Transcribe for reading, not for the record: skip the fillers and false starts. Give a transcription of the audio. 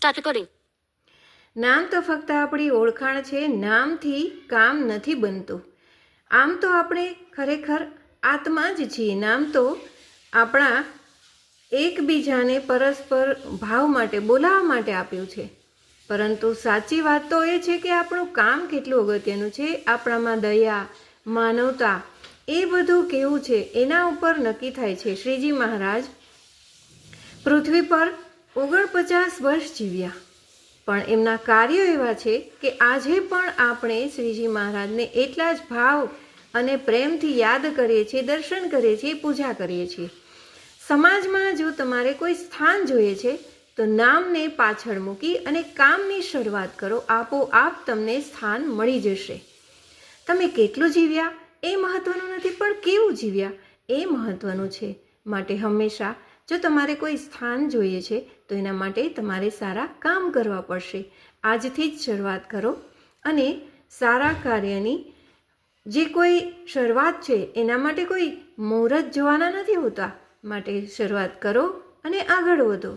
સાથે કરી. નામ તો ફક્ત આપણી ઓળખાણ છે, નામથી કામ નથી બનતું. આમ તો આપણે ખરેખર આત્મા જ છીએ. નામ તો આપણા એકબીજાને પરસ્પર ભાવ માટે બોલાવવા માટે આપ્યું છે. પરંતુ સાચી વાત તો એ છે કે આપણું કામ કેટલું અગત્યનું છે, આપણામાં દયા, માનવતા એ બધું કેવું છે એના ઉપર નક્કી થાય છે. શ્રીજી મહારાજ પૃથ્વી પર 49 વર્ષ જીવ્યા, પણ એમના કાર્યો એવા છે કે આજે પણ આપણે શ્રીજી મહારાજને એટલા જ ભાવ અને પ્રેમથી યાદ કરીએ છીએ, દર્શન કરીએ છીએ, પૂજા કરીએ છીએ. સમાજમાં જો તમારે કોઈ સ્થાન જોઈએ છે તો નામને પાછળ મૂકી અને કામની શરૂઆત કરો, આપોઆપ તમને સ્થાન મળી જશે. તમે કેટલું જીવ્યા એ મહત્વનું નથી, પણ કેવું જીવ્યા એ મહત્વનું છે. માટે હંમેશા જો તમારે કોઈ સ્થાન જોઈએ છે તો એના માટે તમારે સારા કામ કરવા પડશે. આજથી જ શરૂઆત કરો અને સારા કાર્યની જે કોઈ શરૂઆત છે એના માટે કોઈ મુહૂર્ત જોવાના નથી હોતા. માટે શરૂઆત કરો અને આગળ વધો.